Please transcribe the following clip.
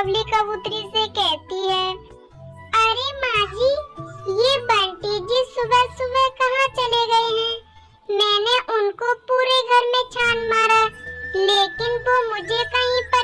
बबली कबूतरी से कहती है, अरे माँ जी, ये बंटी जी सुबह सुबह कहाँ चले गए हैं? मैंने उनको पूरे घर में छान मारा, लेकिन वो मुझे कहीं पर